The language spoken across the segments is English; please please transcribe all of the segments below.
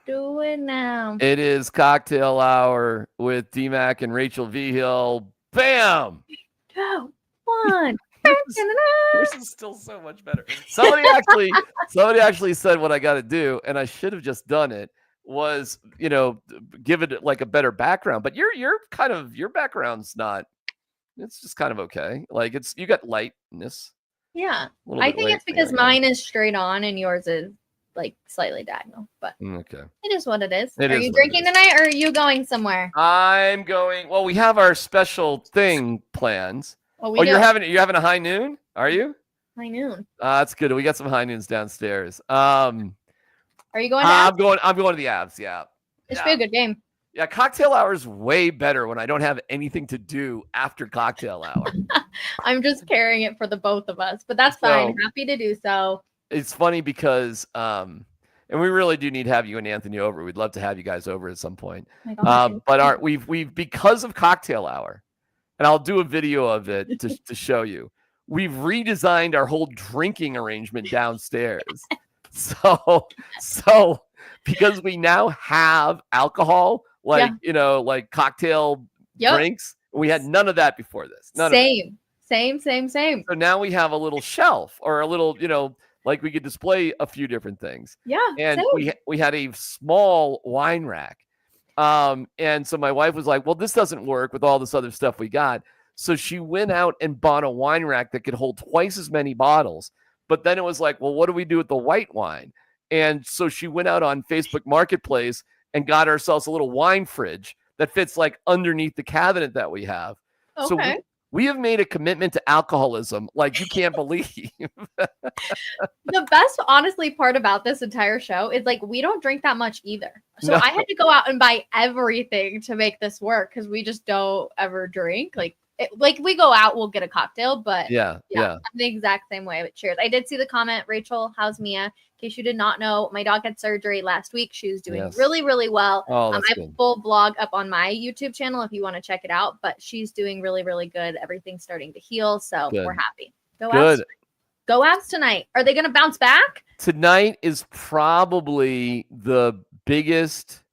do it now. It is cocktail hour with DMac and Rachel Vigil. Bam! 2, 1. Yours is still so much better. Somebody actually said what I got to do, and I should have just done it. Was give it like a better background, but your background's not. It's just kind of okay. Like you got lightness. Yeah, I think it's because mine is straight on and yours is like slightly diagonal. But okay, it is what it is. Are you drinking tonight, or are you going somewhere? I'm going. Well, we have our special thing plans. Well, you're having a high noon? Are you? High noon. That's good. We got some high noons downstairs. Are you going to I'm going to the Avs, yeah. It should be a good game. Yeah, cocktail hour is way better when I don't have anything to do after cocktail hour. I'm just carrying it for the both of us, but that's fine. Happy to do so. It's funny because and we really do need to have you and Anthony over. We'd love to have you guys over at some point. But we've because of cocktail hour, and I'll do a video of it to show you. We've redesigned our whole drinking arrangement downstairs. So because we now have alcohol, like cocktail drinks, we had none of that before this. Same. So now we have a little shelf or a little, like we could display a few different things. Yeah. And we had a small wine rack. And so my wife was like, well, this doesn't work with all this other stuff we got. So she went out and bought a wine rack that could hold twice as many bottles. But then it was like, well, what do we do with the white wine? And so she went out on Facebook Marketplace and got ourselves a little wine fridge that fits like underneath the cabinet that we have. Okay. So we have made a commitment to alcoholism like you can't believe. The best, honestly, part about this entire show is like we don't drink that much either. So I had to go out and buy everything to make this work because we just don't ever drink. Like we go out, we'll get a cocktail, but yeah, I'm the exact same way. But cheers. I did see the comment, Rachel, how's Mia? In case you did not know, my dog had surgery last week. She's doing really, really well. Oh, I have a full blog up on my YouTube channel if you want to check it out, but she's doing really, really good. Everything's starting to heal, so we're happy. Go Avs tonight. Are they going to bounce back? Tonight is probably the biggest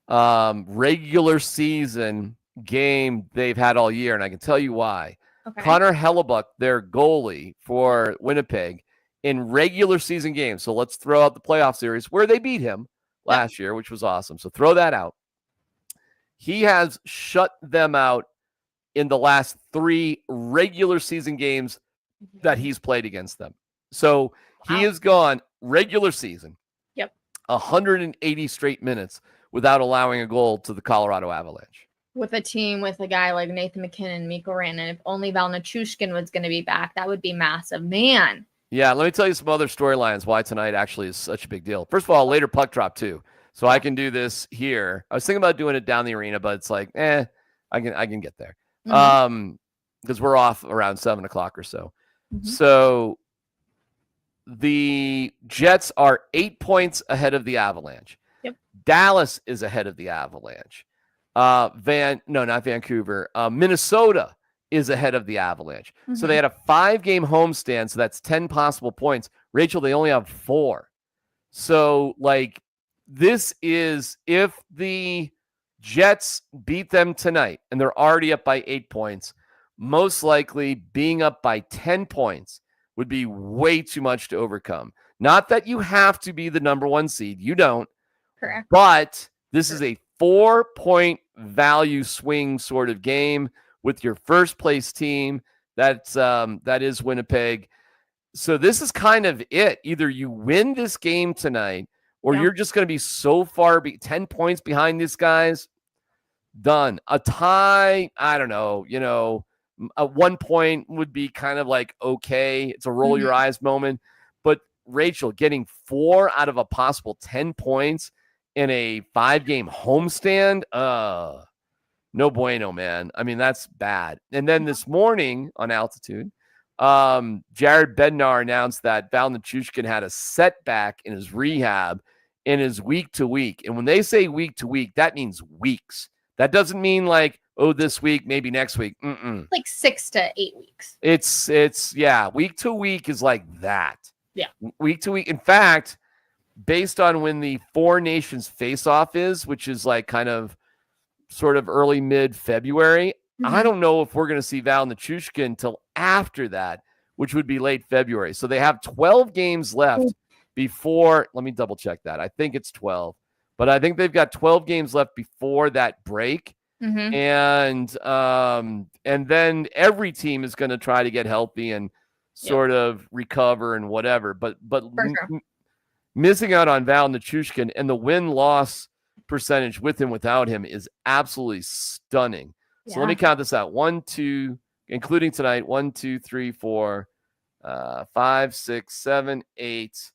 regular season game they've had all year, and I can tell you why. Okay. Connor Hellebuck, their goalie for Winnipeg, in regular season games. So let's throw out the playoff series where they beat him last year, which was awesome. So throw that out. He has shut them out in the last 3 regular season games that he's played against them. So he has gone regular season. 180 straight minutes without allowing a goal to the Colorado Avalanche. With a team with a guy like Nathan McKinnon, Mikko Rantanen, if only Val Nichushkin was going to be back, that would be massive. Man. Yeah, let me tell you some other storylines why tonight actually is such a big deal. First of all, later puck drop too. So I can do this here. I was thinking about doing it down the arena, but it's like, I can get there. Because we're off around 7:00 or so. So the Jets are 8 points ahead of the Avalanche. Dallas is ahead of the Avalanche. Not Vancouver. Minnesota is ahead of the Avalanche. So they had a 5-game homestand, so that's 10 possible points. Rachel, they only have 4. So, like, this is if the Jets beat them tonight, and they're already up by 8 points, most likely being up by 10 points would be way too much to overcome. Not that you have to be the number 1 seed. You don't. Correct. But this is a 4-point value swing sort of game with your first place team. That is Winnipeg. So this is kind of it. Either you win this game tonight or you're just going to be so far 10 points behind these guys. Done. A tie, I don't know, a 1 point would be kind of like, okay, it's a roll your eyes moment. But Rachel, getting 4 out of a possible 10 points in a 5-game homestand, no bueno, man. I mean, that's bad. And then this morning on Altitude, Jared Bednar announced that Val Nichushkin had a setback in his rehab in his week to week. And when they say week to week, that means weeks. That doesn't mean like, oh, this week, maybe next week. Like 6 to 8 weeks. It's week to week is like that. Yeah. Week to week. In fact, based on when the Four Nations face-off is, which is like kind of sort of early mid-February, I don't know if we're going to see Val Nichushkin until after that, which would be late February. So they have 12 games left before. Let me double check that. I think it's 12, but I think they've got 12 games left before that break. And then every team is going to try to get healthy and sort of recover and whatever. But missing out on Val Nichushkin and the win-loss percentage with and without him is absolutely stunning. So let me count this out. 1, 2, including tonight. 1, 2, 3, 4, 5, 6, 7, 8,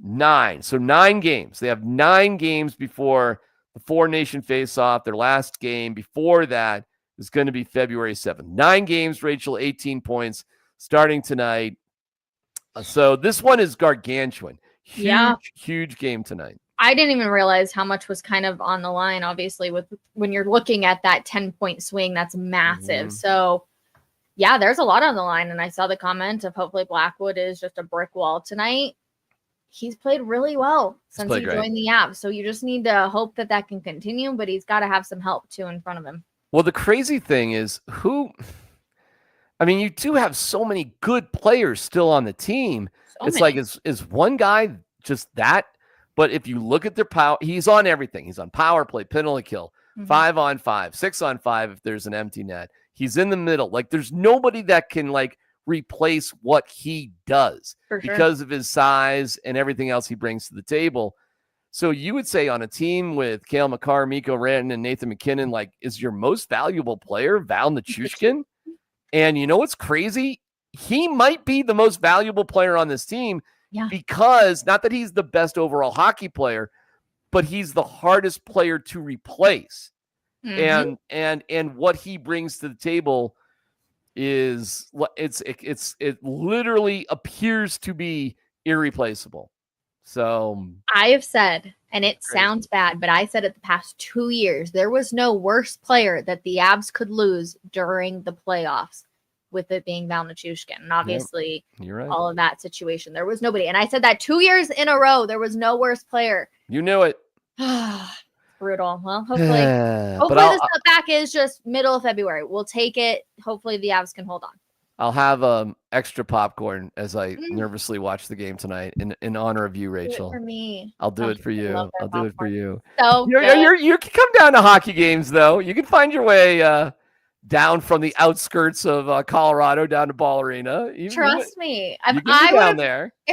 9. So 9 games. They have 9 games before the Four Nation face-off. Their last game before that is going to be February 7th. 9 games, Rachel, 18 points starting tonight. So this one is gargantuan. Huge game tonight. I didn't even realize how much was kind of on the line, obviously, with when you're looking at that 10-point swing, that's massive. So, yeah, there's a lot on the line. And I saw the comment of hopefully Blackwood is just a brick wall tonight. He's played really well since he joined the app. So you just need to hope that that can continue, but he's got to have some help, too, in front of him. Well, the crazy thing is you do have so many good players still on the team. Like, is one guy just that? But if you look at their power, he's on everything. He's on power play, penalty kill, 5-on-5, 6-on-5 if there's an empty net. He's in the middle. Like, there's nobody that can, like, replace what he does because of his size and everything else he brings to the table. So you would say on a team with Cale Makar, Mikko Rantanen, and Nathan McKinnon, like, is your most valuable player Val Nichushkin? And you know what's crazy? He might be the most valuable player on this team. Because not that he's the best overall hockey player, but he's the hardest player to replace. And what he brings to the table is it literally appears to be irreplaceable. So I have said, and it sounds bad, but I said it the past 2 years, there was no worse player that the Avs could lose during the playoffs, with it being Val Nichushkin. And obviously, all of that situation. There was nobody. And I said that 2 years in a row, there was no worse player. You knew it. Brutal. Well, hopefully the step back is just middle of February. We'll take it. Hopefully the Avs can hold on. I'll have extra popcorn as I nervously watch the game tonight in honor of you, Rachel. Do it for me. I'll do it for you. I'll do it for you. So you can come down to hockey games, though. You can find your way down from the outskirts of Colorado down to Ball Arena. Trust me. If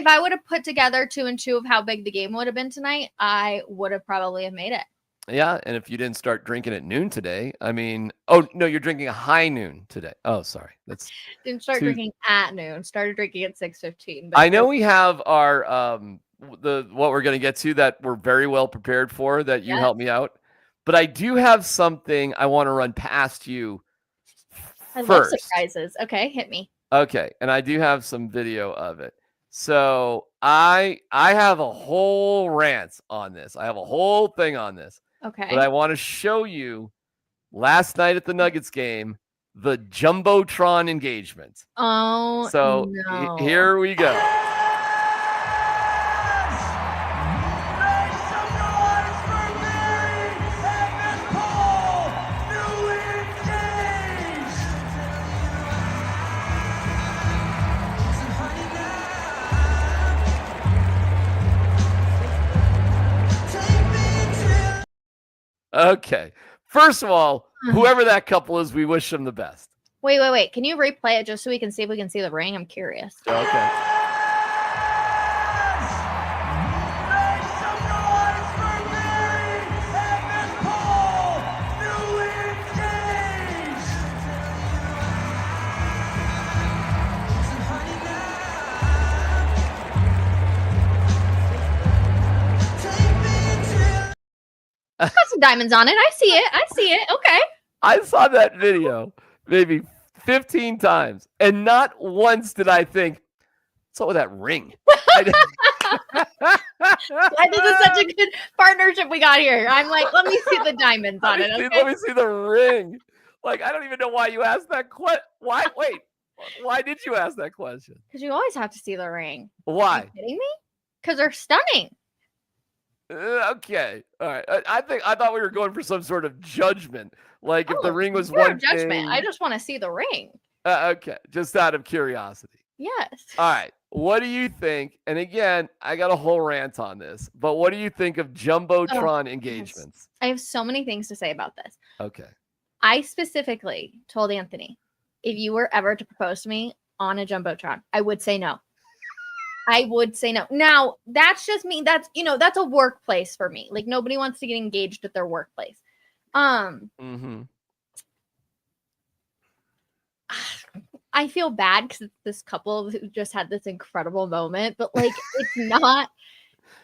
I would have put together 2 and 2 of how big the game would have been tonight, I would have probably have made it. Yeah, and if you didn't start drinking at noon today, you're drinking a high noon today. Oh, sorry. Didn't start drinking at noon. Started drinking at 6:15. I know we have our what we're going to get to that we're very well prepared for, that you helped me out. But I do have something I want to run past you. I love surprises. Okay, hit me. Okay, and I do have some video of it. So I have a whole rant on this. I have a whole thing on this. Okay. But I want to show you last night at the Nuggets game, the Jumbotron engagement. Oh, so no. Here we go. Okay. First of all, whoever that couple is, we wish them the best. Wait. Can you replay it just so we can see if we can see the ring? I'm curious. Okay. Got some diamonds on it. I see it. Okay. I saw that video maybe 15 times, and not once did I think, what's up with that ring? This is such a good partnership we got here. I'm like, let me see the diamonds on it. Okay? Let me see the ring. Like, I don't even know why you asked that question. Why? Wait. Why did you ask that question? Because you always have to see the ring. Why? Are you kidding me? Because they're stunning. Okay. All right. I thought we were going for some sort of judgment. Like if the Oh, ring was you're a one judgment. I thing. just want to see the ring. Okay. Just out of curiosity. Yes. All right. What do you think? And again, I got a whole rant on this, but what do you think of Oh, Jumbotron yes. engagements? I have so many things to say about this. Okay. I specifically told Anthony, if you were ever to propose to me on a Jumbotron, I would say no. I would say no. Now, that's just me. That's, that's a workplace for me. Like nobody wants to get engaged at their workplace. Mm-hmm. I feel bad because it's this couple who just had this incredible moment, but like it's not.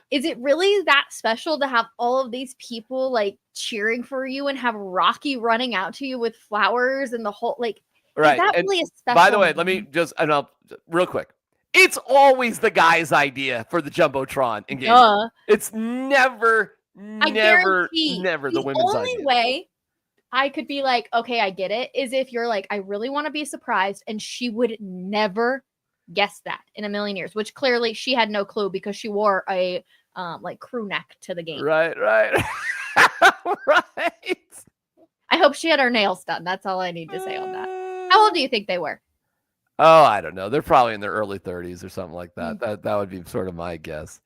Is it really that special to have all of these people like cheering for you and have Rocky running out to you with flowers and the whole like? Right. Is that And really a special? by the way, let me just real quick. It's always the guy's idea for the Jumbotron engagement. It's never the women's only idea. way I could be like, okay, I get it, is if you're like, I really want to be surprised, and she would never guess that in a million years, which clearly she had no clue because she wore a like crew neck to the game. Right. Right. I hope she had her nails done. That's all I need to say on that. How old do you think they were? Oh, I don't know. They're probably in their early 30s or something like that. That would be sort of my guess.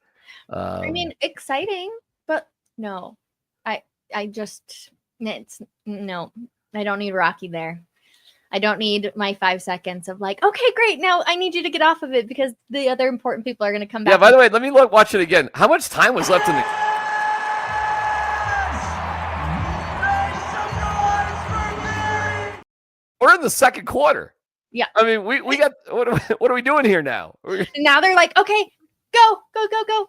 I mean, exciting, but no. I just no. I don't need Rocky there. I don't need my 5 seconds of like, okay, great. Now I need you to get off of it because the other important people are going to come back. Yeah, by the way, let me watch it again. How much time was left in the... We're in the second quarter. Yeah. I mean, we got... What are we doing here now? Now they're like, okay, go.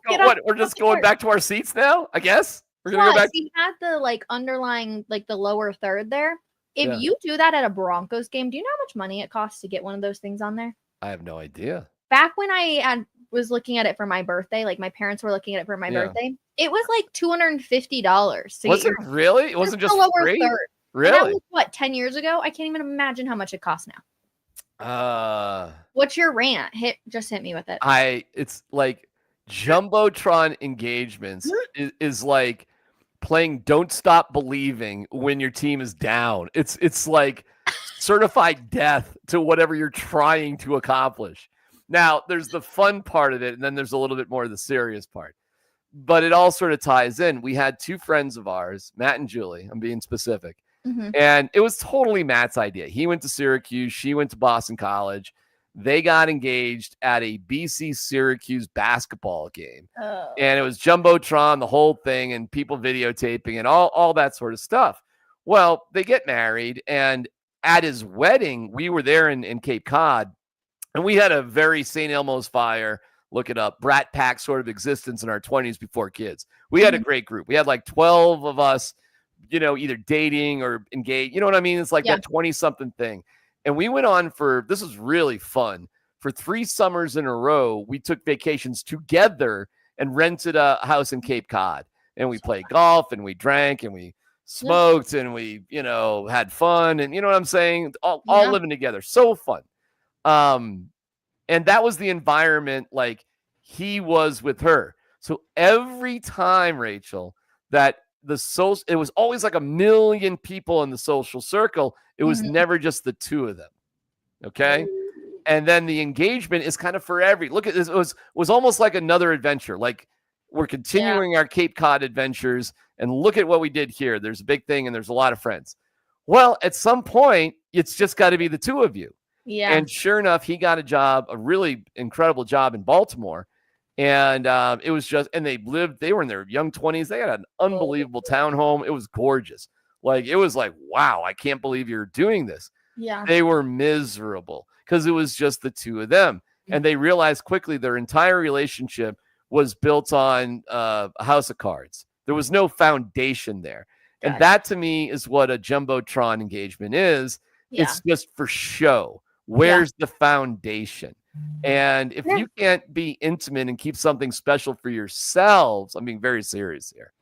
Get off. We're just going back to our seats now, I guess? We're going to go back... He had the like underlying, like the lower third there. If you do that at a Broncos game, do you know how much money it costs to get one of those things on there? I have no idea. Back when I was looking at it for my birthday, like my parents were looking at it for my birthday, it was like $250. Was it really? It wasn't just lower free? Third. Really? That was what, 10 years ago? I can't even imagine how much it costs now. What's your rant? Just hit me with it. It's like Jumbotron engagements is like playing Don't Stop Believing when your team is down. It's like certified death to whatever you're trying to accomplish. Now, there's the fun part of it, and then there's a little bit more of the serious part. But it all sort of ties in. We had two friends of ours, Matt and Julie, I'm being specific, and it was totally Matt's idea. He went to Syracuse. She went to Boston College. They got engaged at a BC Syracuse basketball game. And it was Jumbotron, the whole thing, and people videotaping and all that sort of stuff. Well, they get married, and at his wedding, we were there in Cape Cod, and we had a very St. Elmo's Fire, look it up, Brat Pack sort of existence in our 20s before kids. We had a great group. We had like 12 of us, either dating or engaged. You know what I mean? It's like that 20-something thing. And we went on this was really fun. For 3 summers in a row, we took vacations together and rented a house in Cape Cod. And we played golf and we drank and we smoked and we, had fun. And you know what I'm saying? All living together. So fun. And that was the environment like he was with her. So every time, Rachel, that it was always like 1 million people in the social circle. It was never just the two of them. Okay. And then the engagement is kind of for look at this. It was almost like another adventure. Like we're continuing our Cape Cod adventures and look at what we did here. There's a big thing and there's a lot of friends. Well, at some point, it's just got to be the two of you. Yeah. And sure enough, he got a really incredible job in Baltimore. And it was they were in their young 20s. They had an unbelievable townhome. It was gorgeous. Like, it was like, wow, I can't believe you're doing this. Yeah. They were miserable because it was just the two of them. And they realized quickly their entire relationship was built on a house of cards. There was no foundation there. Got and that to me is what a Jumbotron engagement is. Yeah. It's just for show. Where's the foundation? And if you can't be intimate and keep something special for yourselves, I'm being very serious here.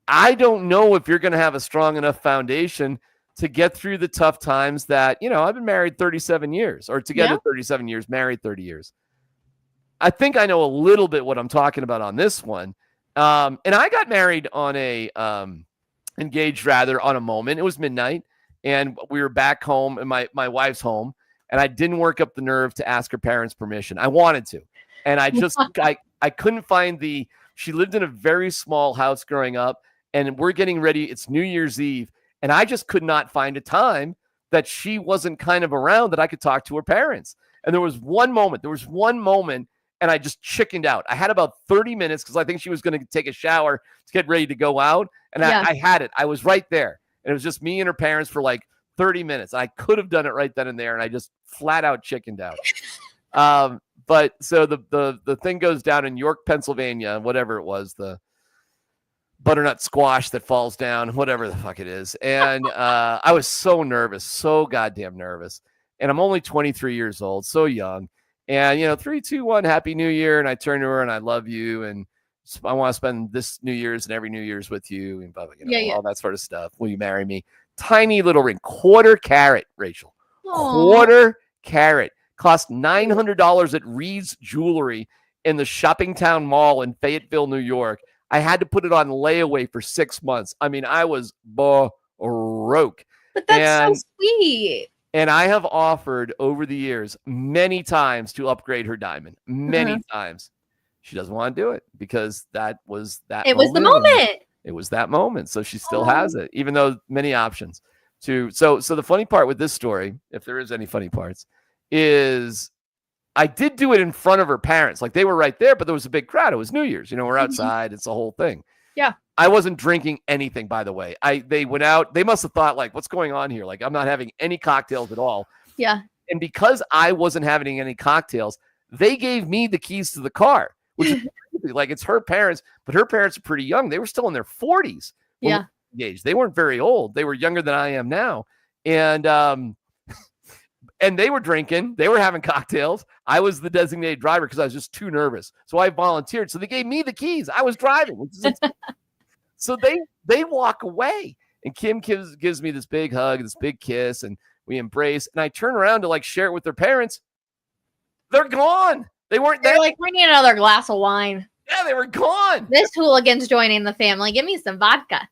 I don't know if you're going to have a strong enough foundation to get through the tough times that, I've been married 37 years or together 37 years, married 30 years. I think I know a little bit what I'm talking about on this one. And I got married on a engaged rather on a moment. It was midnight, and we were back home, and my wife's home, and I didn't work up the nerve to ask her parents' permission. I wanted to, and I just I couldn't find the. She lived in a very small house growing up, and we're getting ready. It's New Year's Eve, and I just could not find a time that she wasn't kind of around that I could talk to her parents. And there was one moment. And I just chickened out. I had about 30 minutes because I think she was going to take a shower to get ready to go out. And I had it. I was right there. And it was just me and her parents for like 30 minutes. I could have done it right then and there. And I just flat out chickened out. But so the thing goes down in York, Pennsylvania, whatever it was, the butternut squash that falls down, whatever the fuck it is. And I was so nervous, so goddamn nervous. And I'm only 23 years old, so young. And, 3, 2, 1, Happy New Year. And I turn to her and I love you. And I want to spend this New Year's and every New Year's with you. And blah, blah, all that sort of stuff. Will you marry me? Tiny little ring, 1/4 carat, Rachel. Aww. 1/4 carat. Cost $900 at Reed's Jewelry in the Shoppingtown Mall in Fayetteville, New York. I had to put it on layaway for 6 months. I mean, I was broke. But that's so sweet. And I have offered over the years many times to upgrade her diamond. Many times. She doesn't want to do it because that was that. It was the moment. It was that moment. So she still has it, even though many options to. So the funny part with this story, if there is any funny parts, is I did do it in front of her parents. Like they were right there, but there was a big crowd. It was New Year's, we're outside. It's the whole thing. Yeah. I wasn't drinking anything, by the way. They went out. They must have thought, like, what's going on here? Like, I'm not having any cocktails at all. Yeah. And because I wasn't having any cocktails, they gave me the keys to the car, which is like it's her parents, but her parents are pretty young. They were still in their 40s. Yeah. Engaged. They weren't very old. They were younger than I am now. And they were drinking. They were having cocktails. I was the designated driver because I was just too nervous. So I volunteered. So they gave me the keys. I was driving. So they walk away, and Kim gives me this big hug, this big kiss, and we embrace. And I turn around to like share it with their parents. They're gone. They weren't there. They're like, we need another glass of wine. Yeah, they were gone. This hooligan's joining the family. Give me some vodka.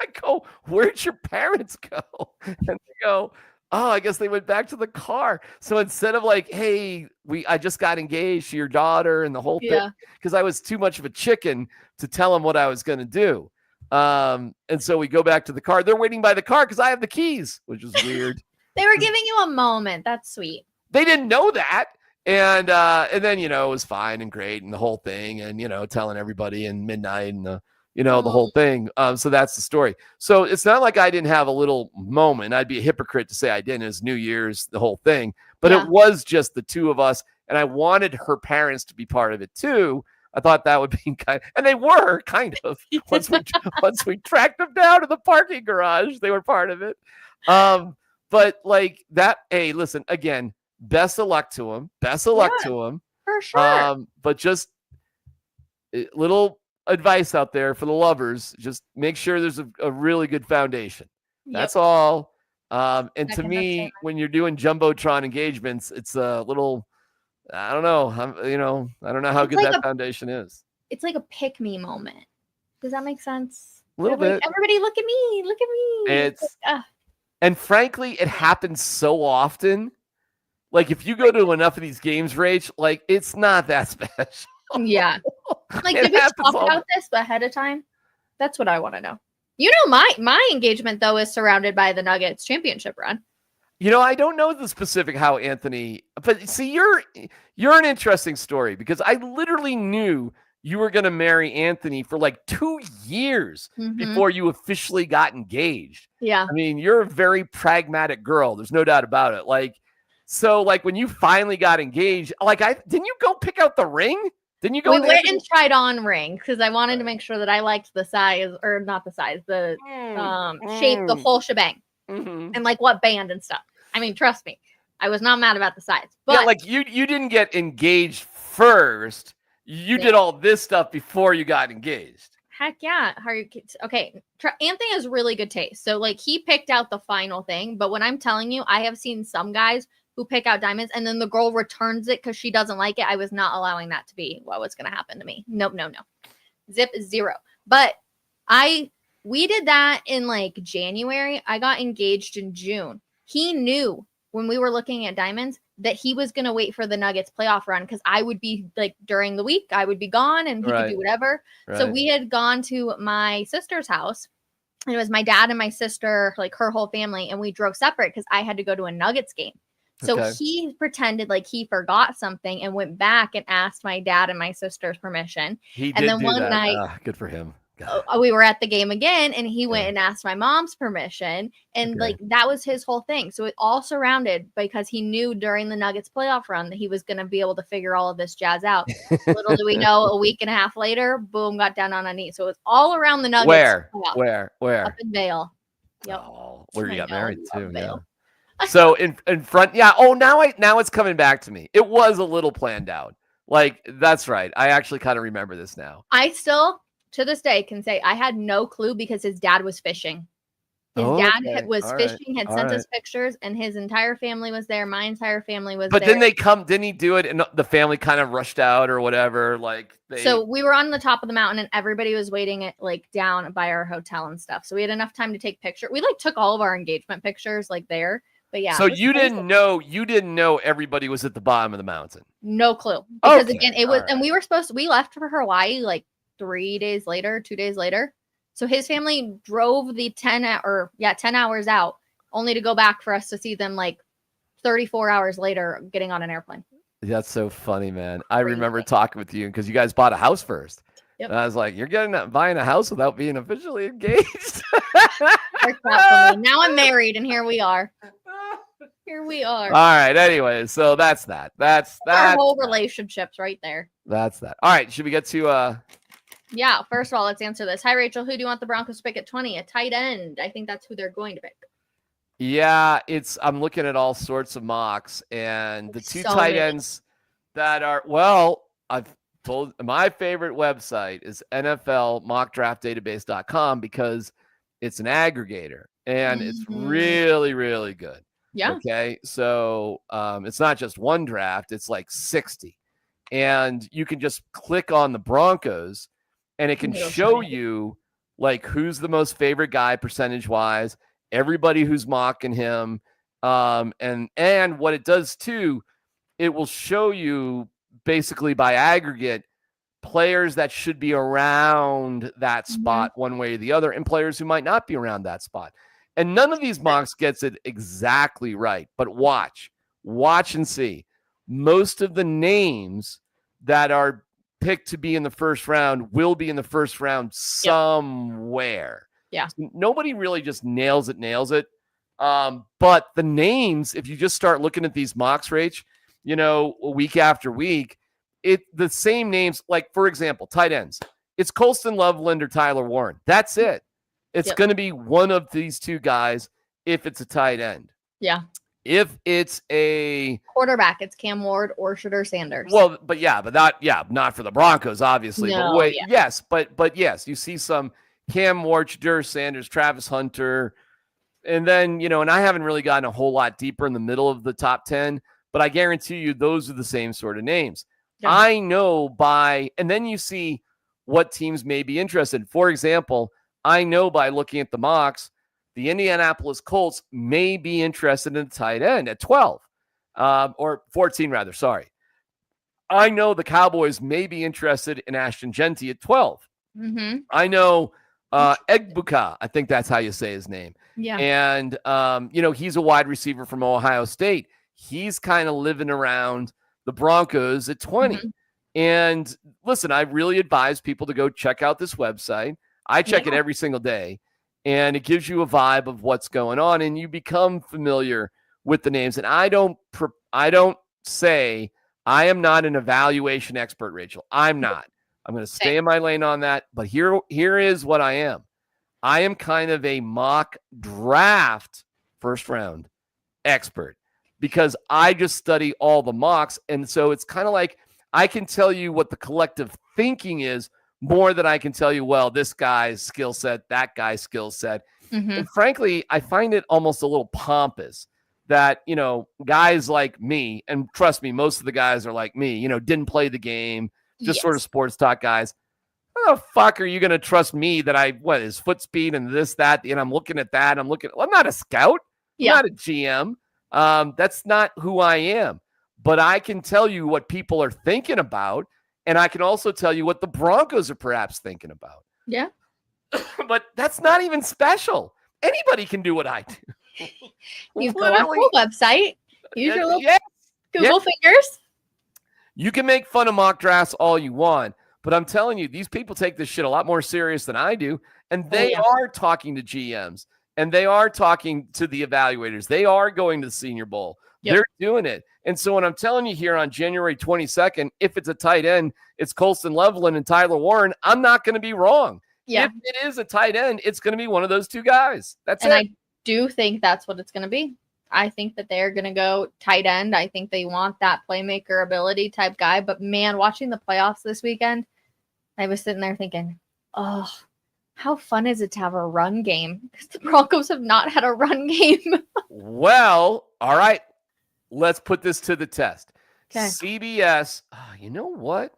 I go, where'd your parents go? And they go, oh, I guess they went back to the car. So instead of like, hey, I just got engaged to your daughter and the whole thing, because I was too much of a chicken to tell them what I was going to do. And so we go back to the car. They're waiting by the car because I have the keys, which is weird. They were giving you a moment. That's sweet. They didn't know that. And then, it was fine and great and the whole thing and, telling everybody in midnight and the whole thing. So that's the story. So it's not like I didn't have a little moment. I'd be a hypocrite to say I didn't. It was New Year's, the whole thing. But it was just the two of us. And I wanted her parents to be part of it too. I thought that would be and they were kind of, once we tracked them down to the parking garage, they were part of it. But like that, hey, listen, again, best of luck to them. Best of luck to them. For sure. But just a little advice out there for the lovers, just make sure there's a really good foundation. That's all. And to me, when you're doing Jumbotron engagements, it's a little, I don't know. I don't know how good that foundation is. It's like a pick me moment. Does that make sense? A little bit. Everybody look at me. Look at me. It's and frankly, it happens so often. Like if you go to enough of these games, Rach, like it's not that special. Yeah. Like, did we talk about this ahead of time? That's what I want to know. My engagement though is surrounded by the Nuggets championship run. I don't know the specific how Anthony, but see, you're an interesting story because I literally knew you were going to marry Anthony for like 2 years before you officially got engaged. Yeah. I mean, you're a very pragmatic girl. There's no doubt about it. Like, so like when you finally got engaged, like didn't you go pick out the ring? Didn't you go? We went and tried on rings because I wanted to make sure that I liked the size, or not the size, the shape, the whole shebang, and like what band and stuff. I mean, trust me, I was not mad about the size. But like you didn't get engaged first. You did all this stuff before you got engaged. Heck yeah. Okay. Anthony has really good taste. So like he picked out the final thing. But when I'm telling you, I have seen some guys who pick out diamonds and then the girl returns it because she doesn't like it. I was not allowing that to be what was going to happen to me. Nope. Zip 0. But we did that in like January. I got engaged in June. He knew when we were looking at diamonds that he was going to wait for the Nuggets playoff run because I would be like during the week, I would be gone and he could do whatever. Right. So we had gone to my sister's house. And it was my dad and my sister, like her whole family, and we drove separate because I had to go to a Nuggets game. So he pretended like he forgot something and went back and asked my dad and my sister's permission. He and did then do one that. night, good for him. We were at the game again, and he went and asked my mom's permission, and like that was his whole thing. So it all surrounded because he knew during the Nuggets playoff run that he was going to be able to figure all of this jazz out. Little do we know, a week and a half later, boom, got down on a knee. So it was all around the Nuggets. Where? Up in Vail. Yep. Oh, where you got married too? Yeah. So in front, now it's coming back to me. It was a little planned out. Like that's right. I actually kind of remember this now. I still, to this day, can say I had no clue because his dad was fishing. His dad was fishing, had sent us pictures, and his entire family was there. My entire family was there. But didn't he do it? And the family kind of rushed out or whatever. So we were on the top of the mountain and everybody was waiting at like down by our hotel and stuff. So we had enough time to take pictures. We like took all of our engagement pictures like there. But yeah. So you didn't know everybody was at the bottom of the mountain. No clue. Because again, it was, and we left for Hawaii like 2 days later. So his family drove the 10 hours out only to go back for us to see them like 34 hours later getting on an airplane. That's so funny, man. I remember talking with you because you guys bought a house first. Yep. And I was like, you're buying a house without being officially engaged. Worked out for me. Now I'm married and here we are. All right. Anyway, so that's that. That's our whole relationships right there. That's that. All right. Should we get to Yeah, first of all, let's answer this. Hi, Rachel. Who do you want the Broncos to pick at 20? A tight end. I think that's who they're going to pick. Yeah, I'm looking at all sorts of mocks, and the two tight ends that are, I've told my favorite website is NFLmockdraftdatabase.com because it's an aggregator, and it's really, really good. Yeah. Okay. So it's not just one draft, it's like 60. And you can just click on the Broncos and it can show you like who's the most favorite guy percentage wise, everybody who's mocking him. And what it does too, it will show you basically by aggregate players that should be around that spot one way or the other, and players who might not be around that spot. And none of these mocks gets it exactly right, but watch and see. Most of the names that are picked to be in the first round will be in the first round somewhere. Yeah. So nobody really just nails it. But the names, if you just start looking at these mocks, Rach, week after week, the same names, like for example, tight ends. It's Colston Loveland or Tyler Warren. That's it. It's going to be one of these two guys if it's a tight end. Yeah. If it's a quarterback, it's Cam Ward or Shedeur Sanders. Well, not for the Broncos, obviously. No, but yes, you see some Cam Ward, Shedeur Sanders, Travis Hunter, and then and I haven't really gotten a whole lot deeper in the middle of the top 10, but I guarantee you those are the same sort of names. Yeah. I know and then you see what teams may be interested. For example, I know by looking at the mocks, the Indianapolis Colts may be interested in the tight end at 12, or 14 rather. Sorry. I know the Cowboys may be interested in Ashton Genty at 12. Mm-hmm. I know Egbuka, I think that's how you say his name. Yeah. And, he's a wide receiver from Ohio State. He's kind of living around the Broncos at 20. Mm-hmm. And listen, I really advise people to go check out this website. I check it every single day, and it gives you a vibe of what's going on, and you become familiar with the names. And I don't say I am not an evaluation expert, Rachel. I'm not. I'm going to stay in my lane on that. But here is what I am. I am kind of a mock draft first round expert because I just study all the mocks. And so it's kind of like I can tell you what the collective thinking is more than I can tell you, well, this guy's skill set, that guy's skill set. Mm-hmm. And frankly, I find it almost a little pompous that, guys like me, and trust me, most of the guys are like me, didn't play the game, just sort of sports talk guys. how the fuck are you going to trust me that his foot speed and this, that, and I'm looking at that. I'm not a scout. I'm not a GM. That's not who I am. But I can tell you what people are thinking about. And I can also tell you what the Broncos are perhaps thinking about. Yeah. But that's not even special. Anybody can do what I do. You go on the website. Use your little Google fingers. You can make fun of mock drafts all you want, but I'm telling you, these people take this shit a lot more serious than I do. And they are talking to GMs, and they are talking to the evaluators. They are going to the Senior Bowl. Yep. They're doing it. And so when I'm telling you here on January 22nd, if it's a tight end, it's Colston Loveland and Tyler Warren, I'm not going to be wrong. Yeah. If it is a tight end, it's going to be one of those two guys. That's it. And I do think that's what it's going to be. I think that they're going to go tight end. I think they want that playmaker ability type guy. But, man, watching the playoffs this weekend, I was sitting there thinking, oh, how fun is it to have a run game? Because the Broncos have not had a run game. Well, all right. Let's put this to the test. Okay. CBS, you know what?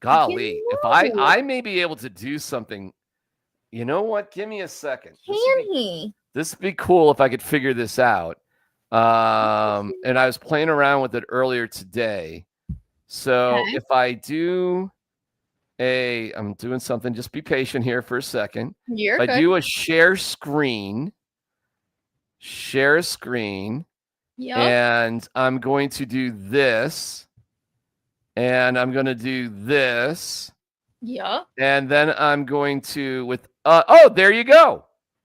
Golly, if I may be able to do something. You know what? Give me a second. This would be cool if I could figure this out. And I was playing around with it earlier today. So if I do I'm doing something, just be patient here for a second. If I do a share screen, and I'm going to do this, and I'm going to do this. Yeah. And then I'm going to there you go.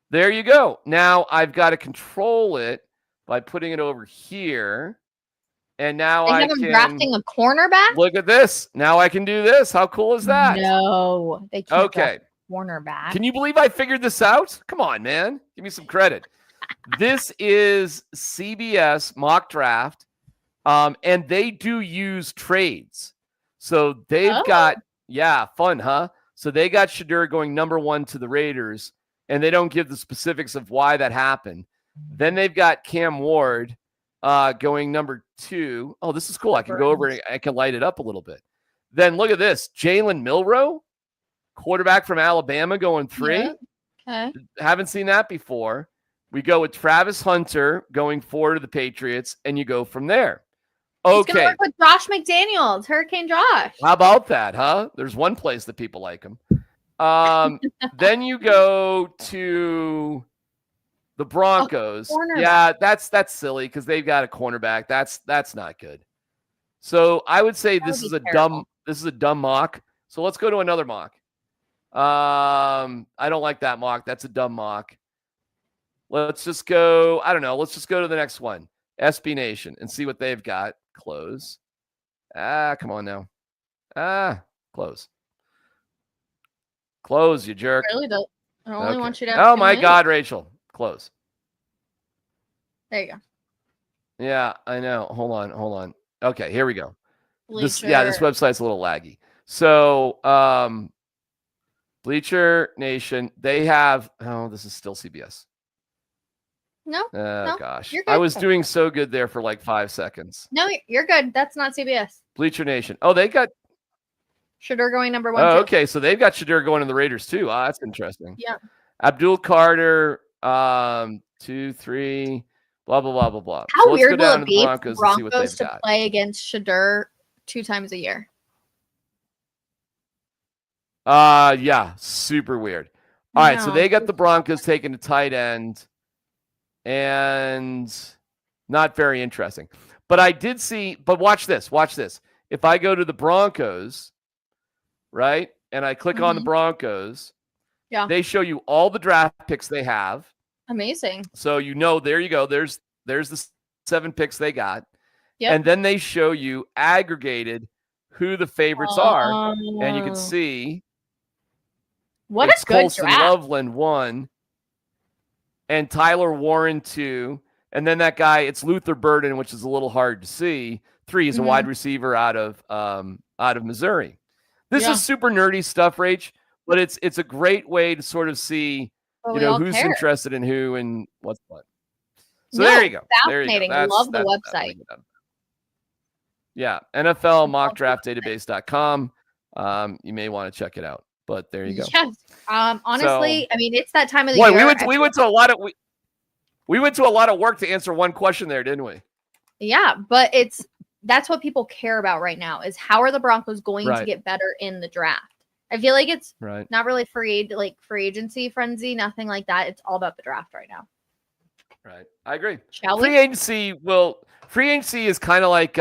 There you go. Now I've got to control it by putting it over here. And now I can drafting a cornerback. Look at this. Now I can do this. How cool is that? No, they can't. Okay. Cornerback. Can you believe I figured this out? Come on, man. Give me some credit. This is CBS mock draft. And they do use trades. So they've got, fun, huh? So they got Shedeur going number 1 to the Raiders, and they don't give the specifics of why that happened. Then they've got Cam Ward going number 2. Oh, this is cool. I can go over and I can light it up a little bit. Then look at this. Jalen Milroe, quarterback from Alabama, going 3. Yeah. Okay. Haven't seen that before. We go with Travis Hunter going 4 to the Patriots, and you go from there. Okay. He's going to work with Josh McDaniels, Hurricane Josh. How about that, huh? There's one place that people like him. Then you go to the Broncos. That's silly because they've got a cornerback. That's not good. So I would say this is a dumb mock. So let's go to another mock. I don't like that mock. That's a dumb mock. Let's just go. I don't know. Let's just go to the next one. SB Nation and see what they've got. Close. Come on now. Close. Close, you jerk. I really don't. I only want you to. Oh my God, Rachel. Close. There you go. Yeah, I know. Hold on. Okay, here we go. This website's a little laggy. So, Bleacher Nation, they have. Oh, this is still CBS. No. No, gosh. I was doing so good there for like 5 seconds. No, you're good. That's not CBS. Bleacher Nation. Oh, they got Shedeur going number 1. Oh, okay. So they've got Shedeur going to the Raiders too. That's interesting. Yeah. Abdul Carter, 2, 3, blah, blah, blah, blah, blah. How so weird will it be for the Broncos to play against Shedeur 2 times a year? Yeah, super weird. All right, so they got the Broncos taking a tight end. And not very interesting. But I did see, but watch this. If I go to the Broncos, right, and I click on the Broncos, they show you all the draft picks they have. Amazing. So there you go. There's the 7 picks they got. Yep. And then they show you aggregated who the favorites are. And you can see what a good Colston draft. Loveland 1. And Tyler Warren 2, and then that guy, it's Luther Burden, which is a little hard to see. 3 is a wide receiver out of Missouri. This is super nerdy stuff, Rach, but it's a great way to sort of see who's interested in who and what's what. So there you go. Fascinating. Love the website. Yeah, NFL mockdraftdatabase.com. You may want to check it out. But there you go. Yes. Honestly, I mean, it's that time of the Boy, year. we went to a lot of we went to a lot of work to answer one question there, didn't we? Yeah, but that's what people care about right now is how are the Broncos going to get better in the draft? I feel like it's not really free agency frenzy, nothing like that. It's all about the draft right now. Right. I agree. Free agency is kind of like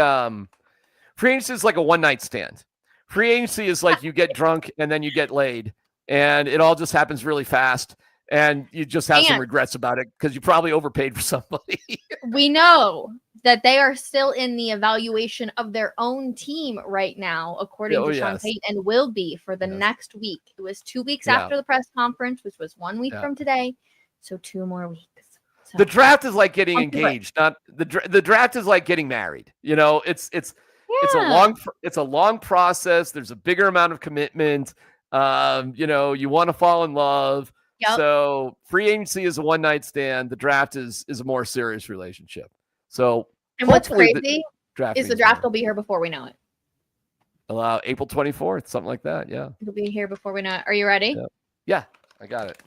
free agency is like a one-night stand. Free agency is like you get drunk and then you get laid, and it all just happens really fast, and you just have some regrets about it because you probably overpaid for somebody. We know that they are still in the evaluation of their own team right now, according to Sean Payton, and will be for the next week. It was 2 weeks after the press conference, which was 1 week from today, so 2 more weeks. So, the draft is like getting engaged, not the draft is like getting married. You know, it's a long process. There's a bigger amount of commitment. You know, you want to fall in love. Yep. So free agency is a one-night stand. The draft is a more serious relationship. So, and what's crazy is the draft will be here before we know it. April 24th, something like that. Yeah, it'll be here before we know it. Are you ready? Yeah, I got it.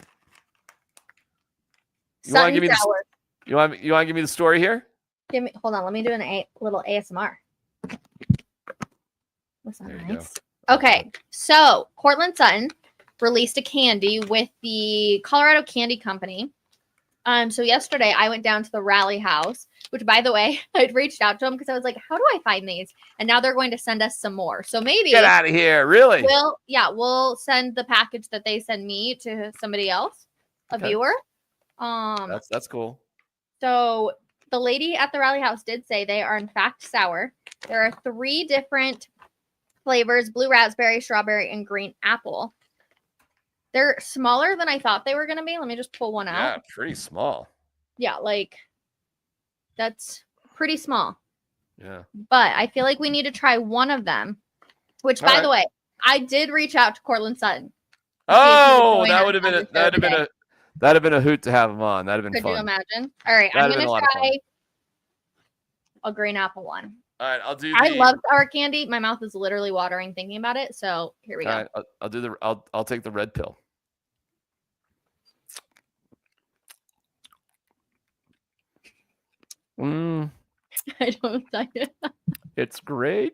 You want to give me the story here? Hold on. Let me do a little ASMR. Was that nice? Okay, so Cortland Sutton released a candy with the Colorado Candy Company. So yesterday I went down to the Rally House, which, by the way, I'd reached out to them because I was like, how do I find these? And now they're going to send us some more. So maybe get out of here. Really? We'll send the package that they send me to somebody else, a viewer. That's cool. So the lady at the Rally House did say they are in fact sour. There are 3 different flavors: blue raspberry, strawberry, and green apple. They're smaller than I thought they were going to be. Let me just pull one out. Yeah, pretty small. Yeah, like that's pretty small. Yeah. But I feel like we need to try one of them, which, by the way, I did reach out to Cortland Sutton. Oh, that would have been a hoot to have him on. That'd have been fun. Could you imagine? All right, I'm going to try a green apple one. All right, I'll do. I love sour candy. My mouth is literally watering thinking about it. So here we go. All right, I'll take the red pill. I don't like it. It's great.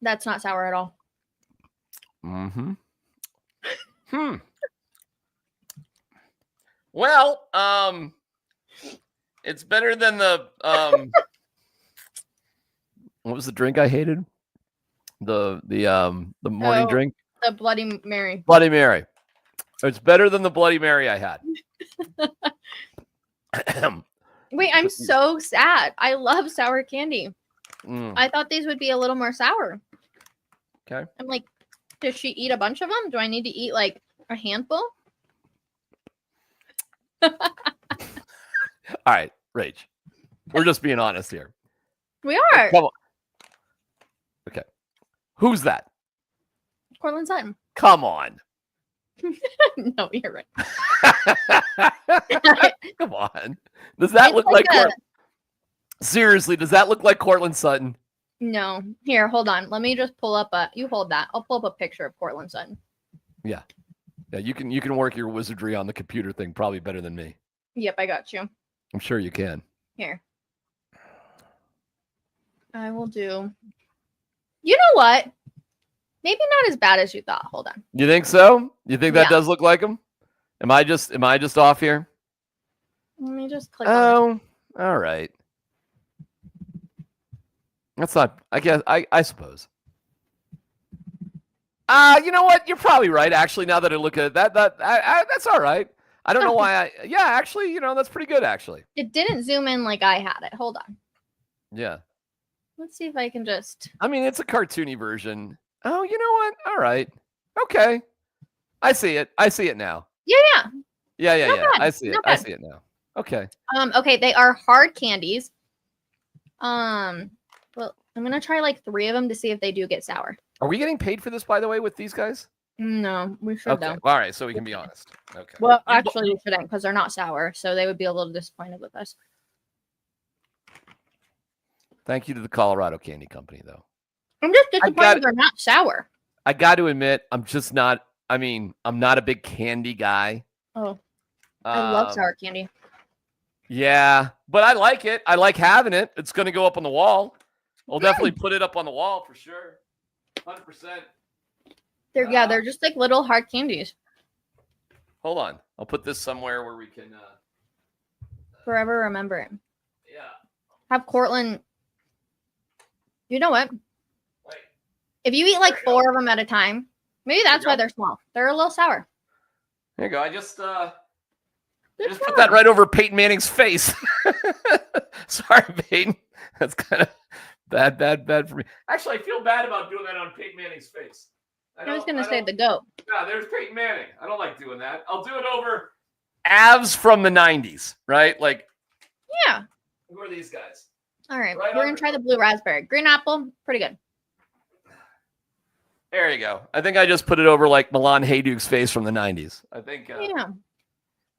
That's not sour at all. Well, it's better than the what was the drink I hated? The morning drink? The Bloody Mary. Bloody Mary. It's better than the Bloody Mary I had. Wait, I'm so sad. I love sour candy. I thought these would be a little more sour. Okay. I'm like, does she eat a bunch of them? Do I need to eat like a handful? All right, Rach. We're just being honest here. We are. Come on. Okay. Who's that? Cortland Sutton. Come on. No, you're right. Come on. Does that look like Seriously, does that look like Cortland Sutton? No. Here, hold on. Let me just pull up you hold that. I'll pull up a picture of Cortland Sutton. Yeah. Yeah, you can work your wizardry on the computer thing probably better than me. Yep, I got you. I'm sure you can. Here. I will do. You know what? Maybe not as bad as you thought. Hold on. You think so? You think that does look like him? Am I just off here? Let me just click on it. All right. That's not, I guess, I suppose. You know what? You're probably right, actually, now that I look at it. That's all right. I don't know why actually, that's pretty good, actually. It didn't zoom in like I had it. Hold on. Yeah. Let's see if I can just. I mean, it's a cartoony version. Oh, you know what? All right. Okay. I see it. I see it now. Yeah. Yeah. Bad. I see it. I see it now. Okay. Okay, they are hard candies. Well, I'm gonna try like 3 of them to see if they do get sour. Are we getting paid for this, by the way, with these guys? No, we should though. All right, so we can be honest. Okay. Well, actually, we shouldn't because they're not sour, so they would be a little disappointed with us. Thank you to the Colorado Candy Company, though. I'm just disappointed they're not sour. I got to admit, I'm just not. I mean, I'm not a big candy guy. Oh, I love sour candy. Yeah, but I like it. I like having it. It's going to go up on the wall. I'll definitely put it up on the wall for sure. 100%. They're just like little hard candies. Hold on. I'll put this somewhere where we can forever remember it. Yeah. Have Cortland. You know what? Wait. If you eat like 4 of them at a time, maybe that's why they're small. They're a little sour. There you go. I just put that right over Peyton Manning's face. Sorry, Peyton. That's kind of bad for me. Actually, I feel bad about doing that on Peyton Manning's face. I was going to say the GOAT. Yeah, there's Peyton Manning. I don't like doing that. I'll do it over Avs from the 90s, right? Like, yeah. Who are these guys? All right. We're going to try the blue raspberry. Green apple, pretty good. There you go. I think I just put it over like Milan Hayduk's face from the 90s. I think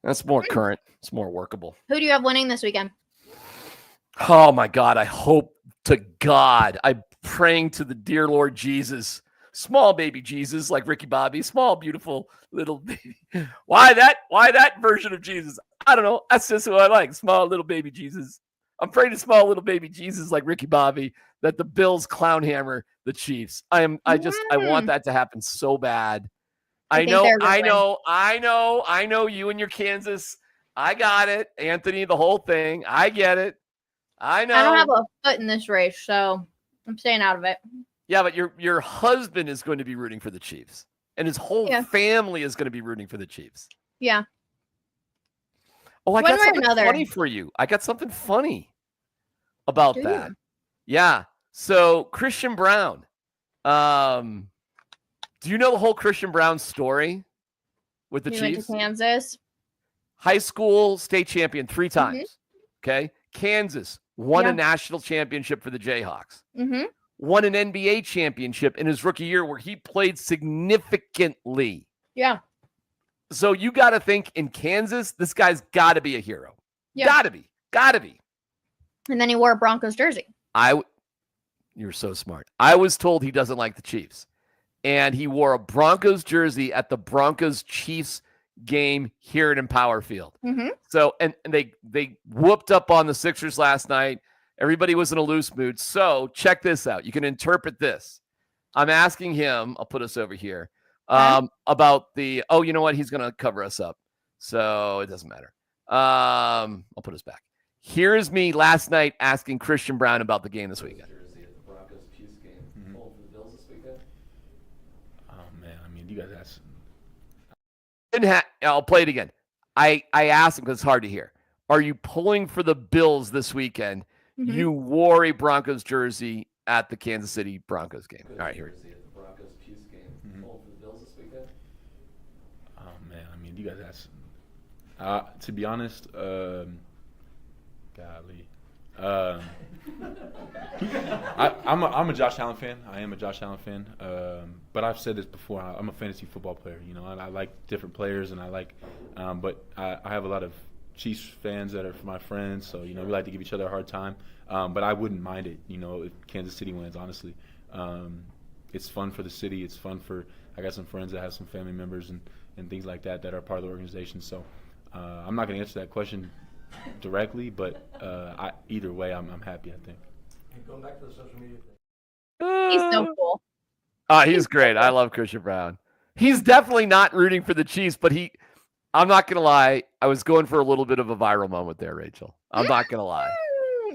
that's more current. It's more workable. Who do you have winning this weekend? Oh, my God. I hope to God. I'm praying to the dear Lord Jesus. Small baby Jesus, like Ricky Bobby. Small, beautiful little baby. Why that version of Jesus? I don't know. That's just who I like. Small little baby Jesus. I'm praying to small little baby Jesus like Ricky Bobby that the Bills clown hammer the Chiefs. I want that to happen so bad. I know you and your Kansas. I got it. Anthony, the whole thing. I get it. I know. I don't have a foot in this race, so I'm staying out of it. Yeah, but your husband is going to be rooting for the Chiefs, and his whole family is going to be rooting for the Chiefs. Yeah. Oh, I got something funny for you. I got something funny about that. Yeah. So Christian Brown. Do you know the whole Christian Brown story with the Chiefs? Went to Kansas. High school state champion 3 times. Mm-hmm. Okay. Kansas won a national championship for the Jayhawks. Mm-hmm. Won an NBA championship in his rookie year where he played significantly. Yeah. So you got to think in Kansas, this guy's got to be a hero. Yeah. Got to be. And then he wore a Broncos jersey. You're so smart. I was told he doesn't like the Chiefs. And he wore a Broncos jersey at the Broncos Chiefs game here at Empower Field. Mm-hmm. So, and they whooped up on the Sixers last night. Everybody was in a loose mood. So check this out. You can interpret this. I'm asking him, I'll put us over here, about the, you know what? He's going to cover us up. So it doesn't matter. I'll put us back. Here's me last night asking Christian Brown about the game this weekend. Broncos Chiefs game. Mm-hmm. For the Bills this weekend. Oh man, I mean, you guys asked. I'll play it again. I asked him because it's hard to hear. Are you pulling for the Bills this weekend? Mm-hmm. You wore a Broncos jersey at the Kansas City Broncos game. All right, here we go. The Broncos Chiefs game. Mm-hmm. Pulling for the Bills this weekend. Oh man, I mean, you guys asked. To be honest, golly. I'm a Josh Allen fan. I am a Josh Allen fan. But I've said this before. I'm a fantasy football player. You know, I like different players, and I like. But I have a lot of Chiefs fans that are my friends. So you know, we like to give each other a hard time. But I wouldn't mind it. You know, if Kansas City wins. Honestly, it's fun for the city. It's fun for. I got some friends that have some family members and things like that are part of the organization. So I'm not going to answer that question directly, but either way, I'm happy. I think. Going back to the social media thing. He's so cool. He's great. I love Christian Brown. He's definitely not rooting for the Chiefs, but I'm not gonna lie. I was going for a little bit of a viral moment there, Rachel. I'm not gonna lie.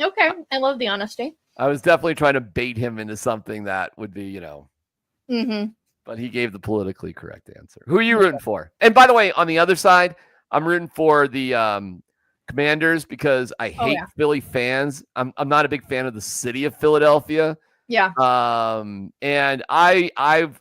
Okay, I love the honesty. I was definitely trying to bait him into something that would be, Mm-hmm. But he gave the politically correct answer. Who are you rooting for? And by the way, on the other side, I'm rooting for the Commanders because I hate Philly fans. I'm not a big fan of the city of Philadelphia. Yeah. And I've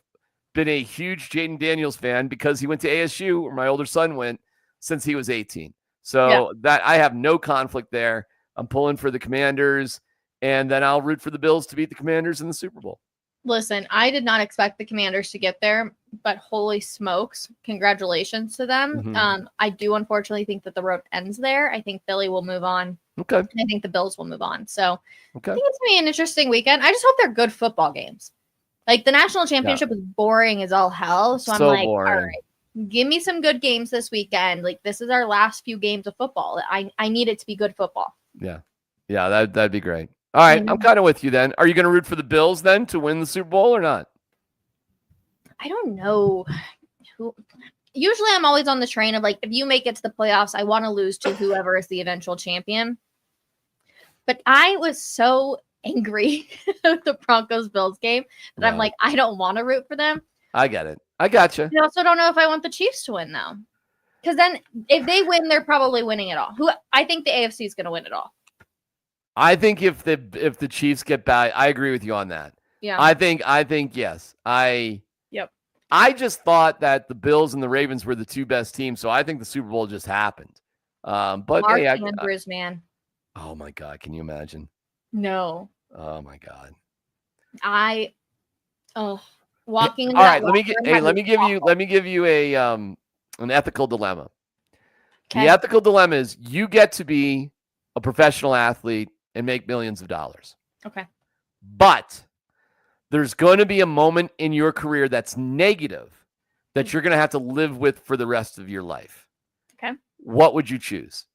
been a huge Jaden Daniels fan because he went to ASU where my older son went since he was 18. So that I have no conflict there. I'm pulling for the Commanders, and then I'll root for the Bills to beat the Commanders in the Super Bowl. Listen, I did not expect the Commanders to get there, but holy smokes, congratulations to them. Mm-hmm. I do unfortunately think that the road ends there. I think Philly will move on. Okay. And I think the Bills will move on. So okay. I think it's going to be an interesting weekend. I just hope they're good football games. Like the national championship was boring as all hell. So I'm like, boring. all right, give me some good games this weekend. Like this is our last few games of football. I need it to be good football. Yeah. Yeah, that'd be great. All right, I'm kind of with you then. Are you going to root for the Bills then to win the Super Bowl or not? I don't know. Usually I'm always on the train of like, if you make it to the playoffs, I want to lose to whoever is the eventual champion. But I was so angry at the Broncos-Bills game that I'm like, I don't want to root for them. I get it. I gotcha. I also don't know if I want the Chiefs to win, though. Because then if they win, they're probably winning it all. I think the AFC is going to win it all. I think if the Chiefs get back, I agree with you on that. Yeah. I think yes. Yep. I just thought that the Bills and the Ravens were the two best teams, so I think the Super Bowl just happened. But Mark hey, Andrews, man. Oh my God, can you imagine? No. Oh my God. Walking. All right, let me give you a an ethical dilemma. Okay. The ethical dilemma is you get to be a professional athlete and make millions of dollars. Okay. But there's going to be a moment in your career that's negative that you're going to have to live with for the rest of your life. Okay. What would you choose?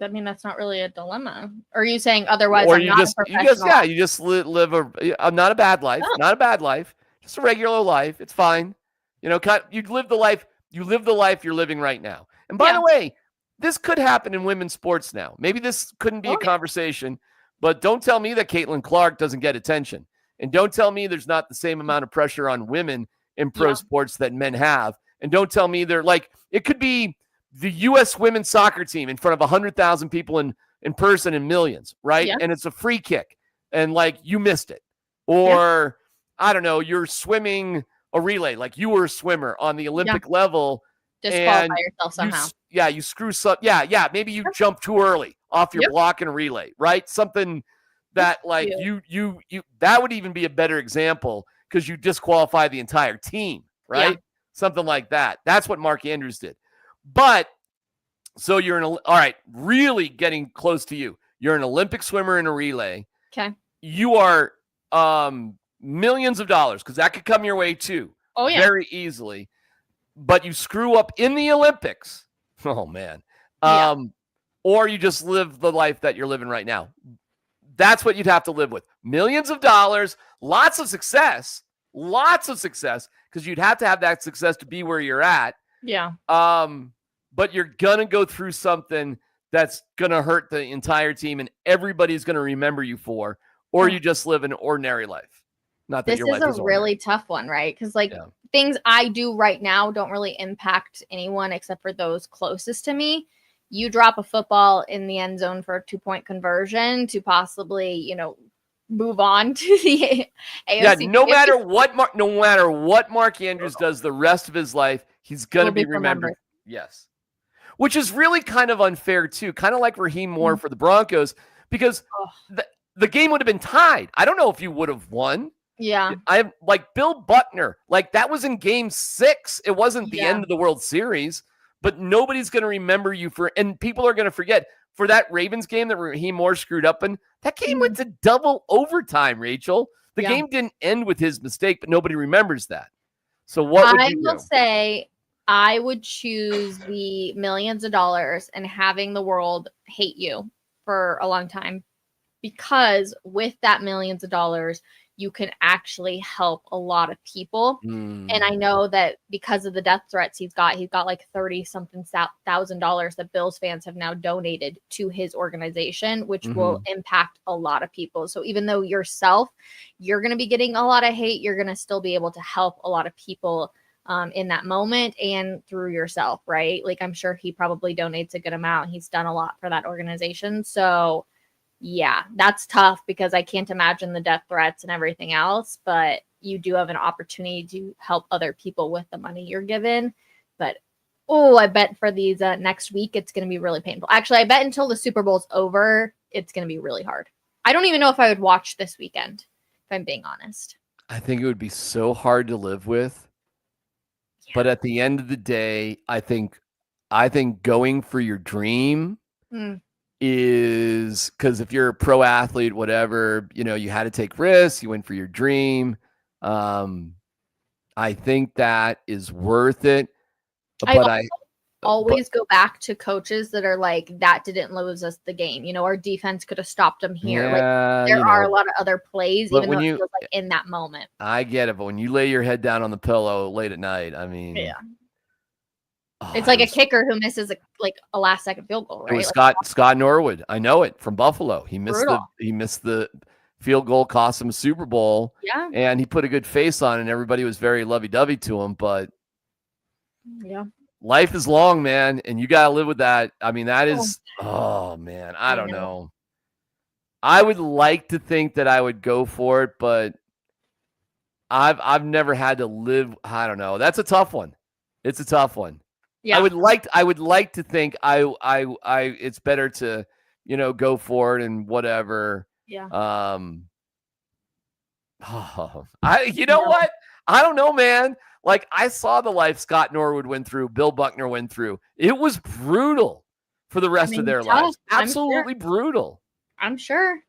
I mean, that's not really a dilemma. Or are you saying otherwise? Or I'm not a professional? you just live not a bad life, not a bad life, just a regular life. It's fine. You live the life you're living right now. And by the way, this could happen in women's sports now. Maybe this couldn't be a conversation, but don't tell me that Caitlin Clark doesn't get attention. And don't tell me there's not the same amount of pressure on women in pro sports that men have. And don't tell me they're like, it could be the U.S. women's soccer team in front of 100,000 people in person and millions, right? Yeah. And it's a free kick and like you missed it. Or I don't know, you're swimming a relay, like you were a swimmer on the Olympic level. Disqualify yourself somehow. You screw some. Yeah. Maybe you jump too early off your block in a relay, right? Something that like you that would even be a better example because you disqualify the entire team, right? Yeah. Something like that. That's what Mark Andrews did. But so you're all right, really getting close to you. You're an Olympic swimmer in a relay. Okay. You are millions of dollars because that could come your way too. Oh, yeah. Very easily. But you screw up in the Olympics. Oh, man. Or you just live the life that you're living right now. That's what you'd have to live with. Millions of dollars, lots of success, because you'd have to have that success to be where you're at. Yeah. But you're going to go through something that's going to hurt the entire team and everybody's going to remember you for, or you just live an ordinary life. Not that this your life is a really tough one, right? Because things I do right now don't really impact anyone except for those closest to me. You drop a football in the end zone for a 2-point conversion to possibly, move on to the AFC. Yeah, no matter what Mark Andrews does the rest of his life, he's going to be remembered. Yes. Which is really kind of unfair too, kind of like Raheem Moore for the Broncos, because the game would have been tied. I don't know if you would have won. Yeah. I'm like Bill Buckner, like that was in game 6. It wasn't the end of the World Series, but nobody's going to remember you and people are going to forget for that Ravens game that Raheem Moore screwed up in. That game went to double overtime, Rachel. The game didn't end with his mistake, but nobody remembers that. So what would you do? I will say I would choose the millions of dollars and having the world hate you for a long time, because with that millions of dollars, you can actually help a lot of people. And I know that because of the death threats he's got like $30,000 that Bills fans have now donated to his organization, which will impact a lot of people. So even though you're going to be getting a lot of hate, you're going to still be able to help a lot of people in that moment and through yourself, right? Like I'm sure he probably donates a good amount. He's done a lot for that organization. So yeah, that's tough because I can't imagine the death threats and everything else, but you do have an opportunity to help other people with the money you're given. But, I bet for these next week, it's going to be really painful. Actually, I bet until the Super Bowl's over, it's going to be really hard. I don't even know if I would watch this weekend, if I'm being honest. I think it would be so hard to live with. Yeah. But at the end of the day, I think going for your dream is because if you're a pro athlete, whatever, you had to take risks. You went for your dream. I think that is worth it. But always go back to coaches that are like, that didn't lose us the game. Our defense could have stopped them here. Yeah, there are a lot of other plays, even though it feels like in that moment. I get it, but when you lay your head down on the pillow late at night, I mean, yeah. It's like a kicker who misses a last second field goal, right? It was Scott Norwood. I know it from Buffalo. He missed the field goal, cost him a Super Bowl. Yeah. And he put a good face on it, and everybody was very lovey-dovey to him, but yeah. Life is long, man, and you got to live with that. I mean, that is oh man, I don't know. I would like to think that I would go for it, but I've never had to live. I don't know. That's a tough one. It's a tough one. Yeah. I would like to think I it's better to, go for it and whatever. Yeah. What? I don't know, man. Like, I saw the life Scott Norwood went through, Bill Buckner went through. It was brutal for the rest of their lives. Absolutely brutal. I'm sure.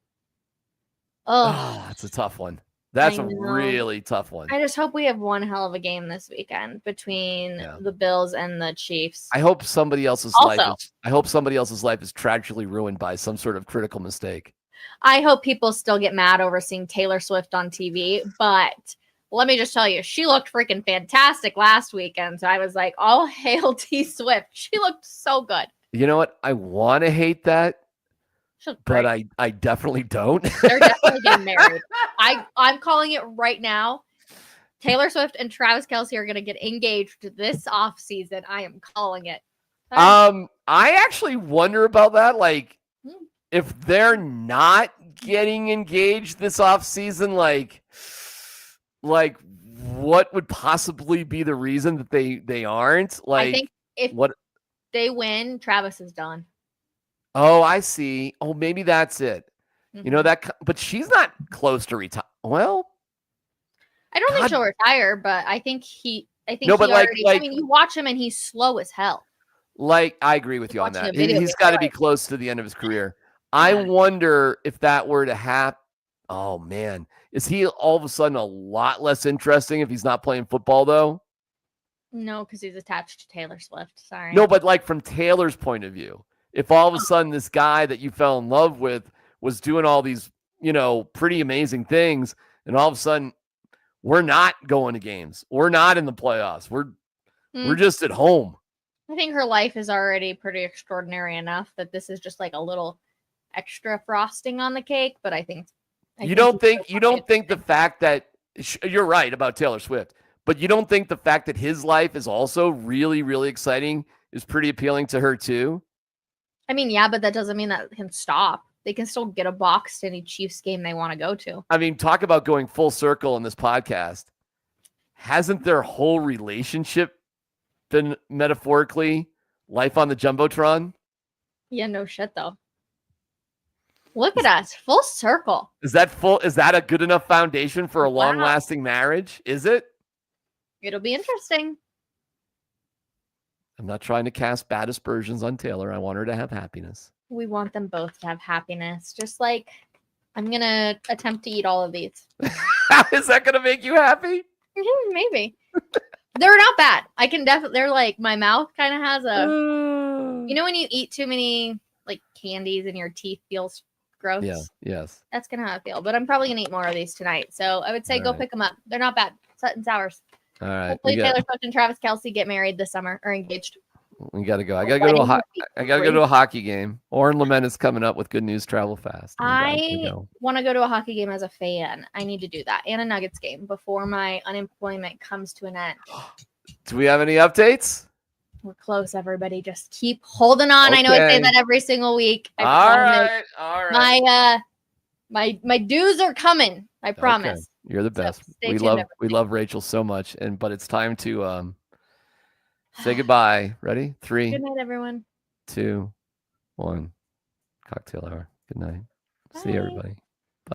Oh, that's a tough one. That's a really tough one. I just hope we have one hell of a game this weekend between the Bills and the Chiefs. I hope somebody else's life is tragically ruined by some sort of critical mistake. I hope people still get mad over seeing Taylor Swift on TV, but let me just tell you, she looked freaking fantastic last weekend. So I was like, all hail T Swift. She looked so good. You know what? I want to hate that, but I definitely don't. They're definitely getting married. I'm calling it right now. Taylor Swift and Travis Kelce are going to get engaged this off season. I am calling it. I actually wonder about that. Like, if they're not getting engaged this off season, like what would possibly be the reason that they aren't? Like, I think if they win, Travis is done. Oh, I see. Oh, maybe that's it. Mm-hmm. But she's not close to retire. Well, I don't think she'll retire, but I think you watch him and he's slow as hell. Like, I agree with you on that. He's got to be close to the end of his career. I wonder if that were to happen. Oh man, is he all of a sudden a lot less interesting if he's not playing football though? No, because he's attached to Taylor Swift. Sorry. No, but like from Taylor's point of view, if all of a sudden this guy that you fell in love with was doing all these, pretty amazing things, and all of a sudden we're not going to games, we're not in the playoffs, we're just at home. I think her life is already pretty extraordinary enough that this is just like a little extra frosting on the cake. But I think you don't think the fact that you're right about Taylor Swift, but you don't think the fact that his life is also really, really exciting is pretty appealing to her too? I mean, yeah, but that doesn't mean that can stop. They can still get a box to any Chiefs game they want to go to. I mean, talk about going full circle in this podcast. Hasn't their whole relationship been metaphorically life on the Jumbotron? Yeah, no shit though. Look at us, full circle. Is that a good enough foundation for a long-lasting marriage? Is it? It'll be interesting. I'm not trying to cast bad aspersions on Taylor. I want her to have happiness. We want them both to have happiness. Just like I'm going to attempt to eat all of these. Is that going to make you happy? Maybe. They're not bad. I can definitely, they're like, my mouth kind of has a, when you eat too many like candies and your teeth feels gross. Yeah. Yes. That's going to how I feel. But I'm probably going to eat more of these tonight. So I would say go pick them up. They're not bad. Sutton Sours. All right. Hopefully Taylor Swift and Travis Kelce get married this summer or engaged. We got to go. I got to go to a hockey game. Oren Lament is coming up with good news. Travel fast. I want to go to a hockey game as a fan. I need to do that and a Nuggets game before my unemployment comes to an end. Do we have any updates? We're close, everybody. Just keep holding on. Okay. I know I say that every single week. All right. My dues are coming. I promise. Okay. You're the best. So we love Rachel so much, but it's time to say goodbye. Ready? 3. Good night, everyone. 2, 1. Cocktail hour. Good night. Bye. See you, everybody.